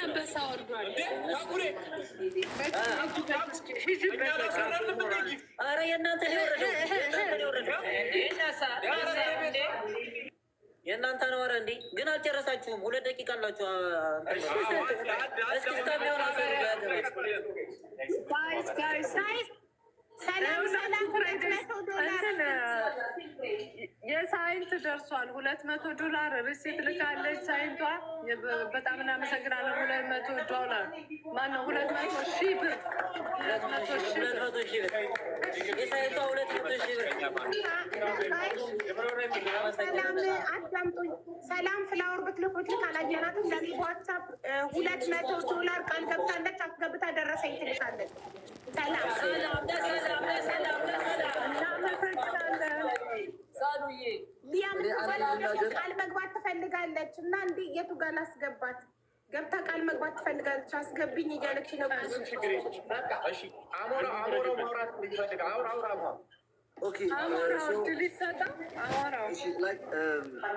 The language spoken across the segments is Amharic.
አንበሳ ወርዷል። ኧረ የእናንተ የእናንተ ነው። ኧረ እንዴ ግን አልጨረሳችሁም። 2 ደቂቃ አላችሁ። እስኪ እስከሚሆን የሳይንት ደርሷል። $200 ሪሲት ልካለች ሳይንቷ። በጣም እናመሰግናለን። $200 ማነው? 200,000 ብር። 200,000 ብር የሳይንቷ 200,000 ብር። ሰላም ፍላወር ብትልኩት ካላየናትም ለኔ በዋትሳፕ $200 ቃል ገብታለች። አስገብታ ደረሰኝ ትልካለች። ሰላም ቃል መግባት ትፈልጋለች እና እንዲህ የቱ ጋር ላስገባት? ገብታ ቃል መግባት ትፈልጋለች። አስገብኝ እያለች ነው።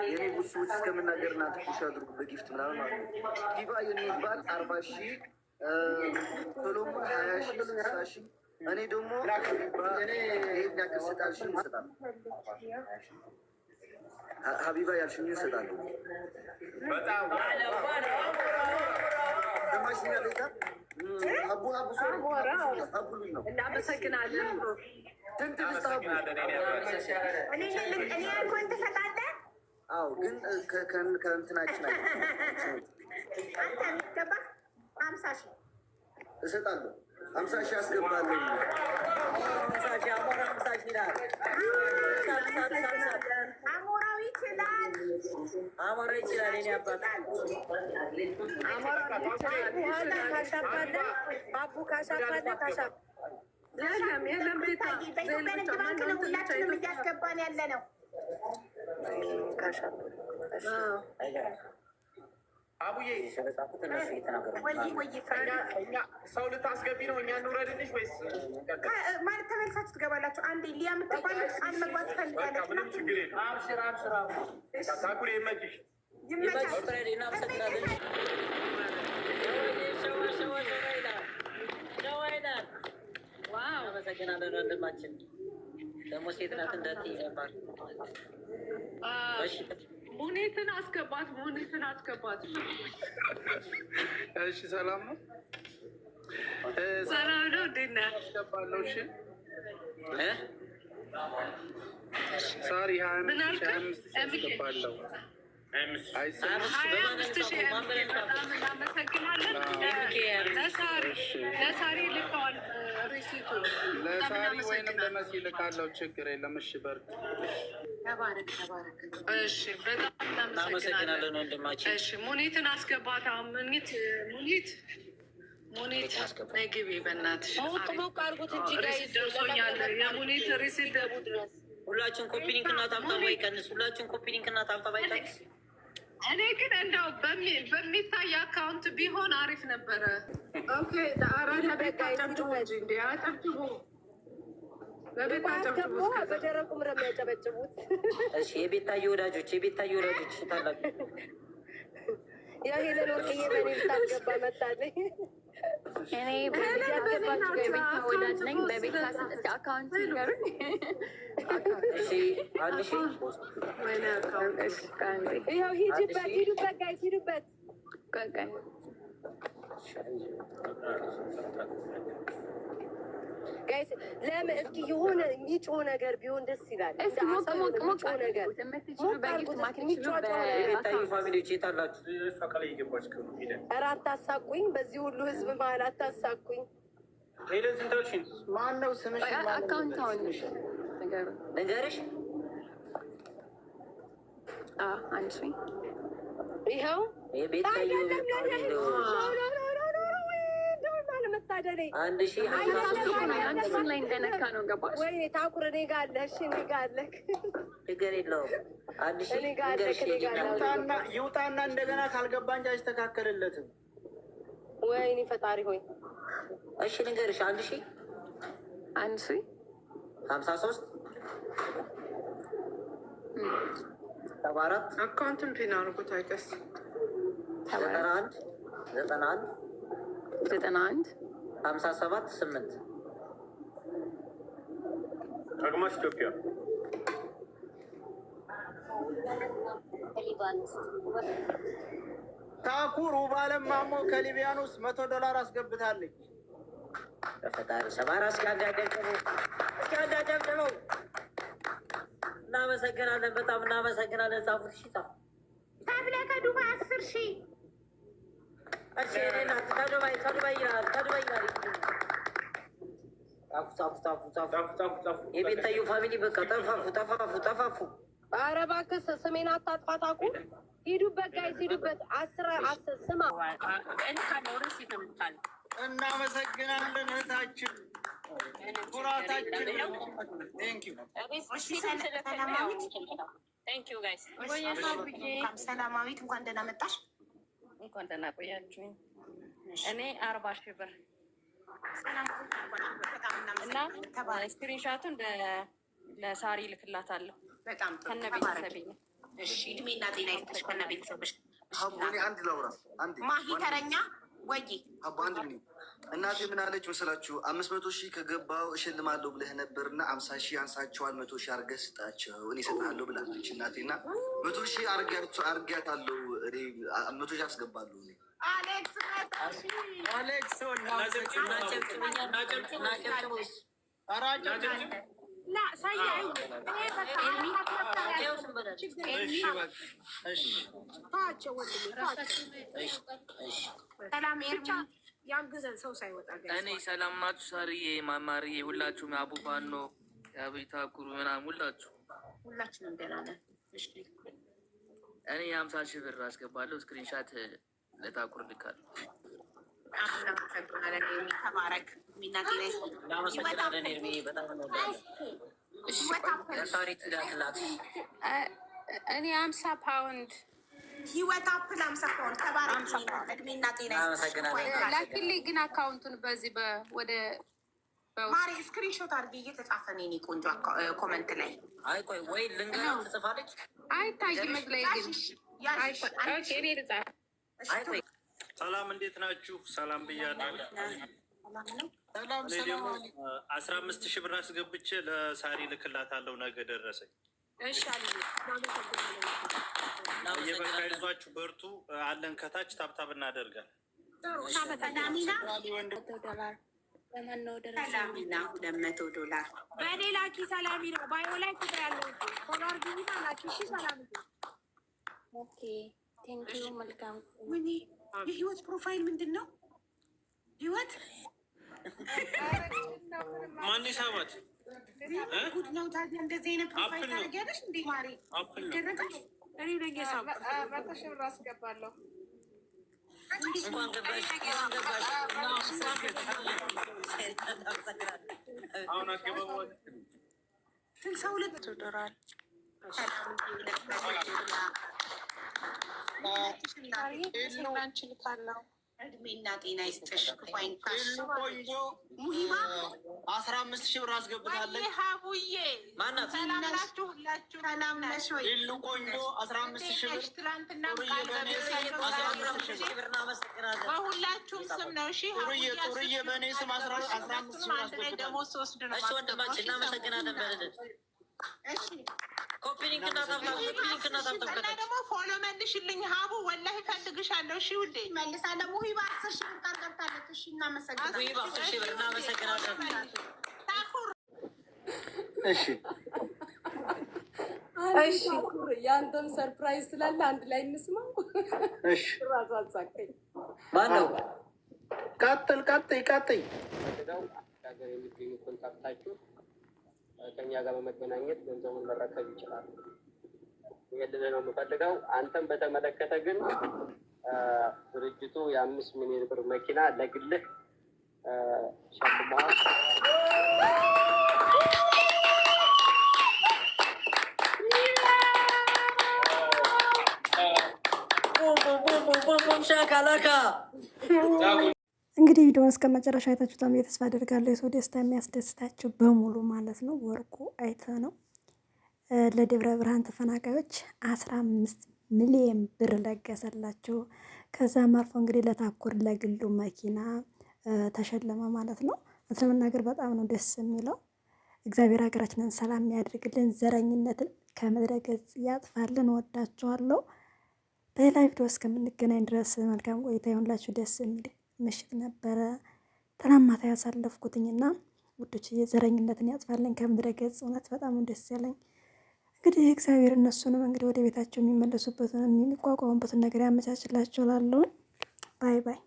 የኔ ብዙ ሰዎች እስከምናገር እና ትንሽ አድርጉ በጊፍት ምናምን ማለት ነው። ዲባ የሚባል 40,000 ቶሎማ 20,000 60,000 እኔ ደግሞ ይሄን ያክል ስጣልሽኝ ይሰጣል። ሀቢባ ያልሽኝ ይሰጣል። እናመሰግናለን። አዎ ግን ከእንትናችን እሰጣለሁ። 50,000 አስገባለሁ። አሞራው ይችላል። አሞራ ይችላል። እኔ አባት አቡ ካሻባለ ካሻብ የለም ቤታ በኢትዮጵያ ንግድ ባንክ ነው ሁላችንም እያስገባን ያለ ነው። አቡዬ ሰው ልታስገቢ ነው? እኛ እንውረድልሽ ወይስ ማለት ተመልሳችሁ ትገባላችሁ? አንዴ ሊያ የምትባለች ቃል መግባት ትፈልጋለች። ታኩሬ ይመችሽ። አመሰግናለን ወንድማችን። ደግሞ ሴት ናት እንዳትዪ ነበር። ሙኒትን አስገባት፣ ሙኒትን አስገባት። እሺ ሰላም ነው፣ ሰላም ነው። እንዴት ነህ? አስገባለሁ። እሺ ሳሪ 25,000 አስገባለሁ። 25,000 በጣም እናመሰግናለን። ለሳሪ ልከዋል ሪሲቱ። ለሳሪ ወይንም ለመሲ ልካለው። ችግር የለም። እሺ በርክ። ተባረክ ተባረክ። እሺ በጣም እናመሰግናለን ወንድማችን። እሺ ሙኒትን አስገባት። ሙኒት ነግቢ በእናትሽ። ሞቅ አድርጉት እንጂ ሪሲት ደርሶኛል። የሙኒት ሪሲት ድረስ ሁላችን ኮፒ ሊንክ እና ታብታብ አይቀንስ። ሁላችን ኮፒ ሊንክ እና ታብታብ አይቀንስ። እኔ ግን እንደው በሚታይ አካውንት ቢሆን አሪፍ ነበረ። ኦኬ አራዳ ቤት አጨብጭቡ እንጂ እንዲ አጨብጭቡ። በደረቁ ምረም ያጨበጭቡት። እሺ የቤታዬ ወዳጆች ታላችሁ የሄለን ወርቅዬ በኔ ብታስገባ መጣለኝ። እኔ ያስገባችሁ የቤታ ወዳጅ ነኝ። በቤታ አካውንት ይገሩኝ። ይኸው ሂዱበት ጋይስ ሂዱበት። ጋይስ ለምን እስኪ የሆነ የሚጮህ ነገር ቢሆን ደስ ይላል። ሞቅ ነገር ፋሚሊዎች የታላችሁ? ኧረ አታሳቁኝ፣ በዚህ ሁሉ ህዝብ መሀል አታሳቁኝ። ማነው ስምሽ? አካውንት አሁን ነገርሽ አንቺ ይኸው የቤታዬ አንድ ሺህ ላይ እንደነካ ነው። ገባሽ ወይ? ታኩር እኔ ጋር አለ። እሺ እኔ ጋር አለ። ችግር የለውም። አንድ ሺህ ይውጣና እንደገና ካልገባ እንጂ አይስተካከልለትም። ወይኔ ፈጣሪ ሆይ። እሺ ንገርሽ። አንድ ሺህ 53 74 አካውንትን ፒን አድርጎት አይቀስ 91 91 57 8 አግማስ ኢትዮጵያ ታኩር ውባለም ማሞ ከሊቢያኖስ $100 አስገብታለች። በፈጣሪ ሰባራ እስኪያዳጨብጭበው እናመሰግናለን። በጣም እናመሰግናለን። ጻፉት። እሺ ጻፉ። ተብለ ከዱባይ 10,000 እሺ እኔና ከዱባይ ይላል። ጻፉ። የቤታዩ ፋሚሊ በቃ ጠፋፉ። ኧረ እባክህ ስሜን አታጥፋ። ታኩር ሂዱበት፣ ጋይስ ሂዱበት። 10 ስማ እናመሰግናለን እህታችን ኩራታችን። ሰላማዊት እንኳን ደህና መጣሽ። እንኳን ደህና ቆያችሁኝ። እኔ 40,000 ብር እና ስክሪንሻቱን ለሳሪ ልክላታለሁ። በጣም ከነ ቤተሰቤ። እሺ እድሜና ጤና ይስጥሽ ከነ ቤተሰብሽ። አንድ ላውራ ማሂ ተረኛ ወይ አቦ አንድ ምን እናቴ ምን አለች መሰላችሁ? 500,000 ከገባው እሸልማለሁ ብለህ ነበርና 50,000 አንሳቸዋል 100,000 አድርገህ ስጣቸው እኔ እሰጥሃለሁ ብላለች እናቴ። እና 100,000 አድርጊያታለሁ እኔ 100,000 አስገባለሁ እኔ አሌክስ ሰላም ኤርሚ ያግዘን ሰው ሳይወጣ እኔ ሰላም ናችሁ? ሳርዬ፣ ማማርዬ፣ ሁላችሁም የአቡፋኖ የአቤታ ኩሩ ምናምን ሁላችንም ደህና ነን። እኔ 50,000 ብር አስገባለሁ። ስክሪንሻት ለታኩር ልካለሁ። ተባረክ። እኔ 50 ፓውንድ ህይወት አፕል 50 ፓውንድ ተባረክ። እድሜና ጤና ላኪልኝ ግን አካውንቱን በዚህ ወደ ማሪ ስክሪንሾት አድርጌ እየተጻፈ ነው የእኔ ቆንጆ ኮመንት ላይ። አይ ቆይ ወይ ልንገራው ትጽፋለች። አይታይም መግለይ ግን እኔ ልጻፍ። አይ ቆይ ሰላም እንዴት ናችሁ? ሰላም ብያለሁ። እኔ ደግሞ 15,000 ብር አስገብቼ ለሳሪ ልክላታለሁ። ነገ ደረሰኝ። የበቃ ይዟችሁ በርቱ አለን። ከታች ታብታብ እናደርጋለን። $200 በሌላ ኪ ሰላሚ ነው። ባዮ ላይ ቁጥር ያለው ዶላር ግቢና ላኪ። እሺ ሰላም ኦኬ ቴንኪዩ። መልካም ወይኔ የህይወት ፕሮፋይል ምንድን ነው? ህይወት ማን ይሳባት ጉድ ነው ታዲያ። እንደዚህ አይነት ፕሮፋይል ታደርጊያለሽ እንዴ ማሪ? ይደረጋል። እኔ ነኝ የሳብኩት። 100,000 ብር አስገባለሁ። እንኳን ገባሽ አሁን አገባው $62 እድሜና ጤና ይስጥሽ። ቆንጆ ሙሂባ 15,000 ብር አስገብታለች። ሀቡዬ ማናት? ሰላም ናችሁ? ሁላችሁ ሰላም ነሽ ወይ? ሉ ቆንጆ 15,000 ብር ትላንትና በሁላችሁም ስም ነው። እሺ ጥሩዬ በእኔ ስም 15,000 ብር አስገብታለች። ደግሞ 3 ነው። እሺ ወንድማችን እናመሰግናለን። በልልን ኮፒሊንክ እና ደግሞ ፎሎ መልሽልኝ ሀቡ ወላሂ እፈልግሻለሁ። እሺ ውዴ መልሳለሁ። ሙሂባ 10,000 ብር ገብታለች። እሺ እናመሰግናለን። ሙሂባ 10,000 ብር እናመሰግናለን። እሺ ያንተም ሰርፕራይዝ ስላለ አንድ ላይ እንስማው። እሺ ራሱ አሳቀኝ። ማነው? ቀጥል ሀገር የሚገኙ ኮንታክታችሁ ከኛ ጋር በመገናኘት ገንዘቡን መረከብ ይችላሉ። ይሄንን ነው የምፈልገው። አንተም በተመለከተ ግን ድርጅቱ የ5 ሚሊዮን ብር መኪና ለግልህ ሸልሟል። እንግዲህ ቪዲዮውን እስከ መጨረሻ አይታችሁታል ብዬ ተስፋ አደርጋለሁ። የሰው ደስታ የሚያስደስታቸው በሙሉ ማለት ነው። ወርቁ አይተ ነው ለደብረ ብርሃን ተፈናቃዮች 15 ሚሊዮን ብር ለገሰላቸው። ከዛም አልፎ እንግዲህ ለታኩር ለግሉ መኪና ተሸለመ ማለት ነው። ለመናገር በጣም ነው ደስ የሚለው። እግዚአብሔር ሀገራችንን ሰላም ያድርግልን፣ ዘረኝነትን ከምድረ ገጽ ያጥፋልን። ወዳችኋለሁ። በሌላ ቪዲዮ እስከምንገናኝ ድረስ መልካም ቆይታ ይሁንላችሁ። ደስ የሚል ምሽት ነበረ ትናንት ማታ ያሳለፍኩትኝና ውዶች ዘረኝነትን ያጥፋልን ከምድረ ገጽ። እውነት በጣም ደስ ያለኝ እንግዲህ እግዚአብሔር እነሱንም እንግዲህ ወደ ቤታቸው የሚመለሱበትን የሚቋቋሙበትን ነገር ያመቻችላቸው። ላለውን ባይ ባይ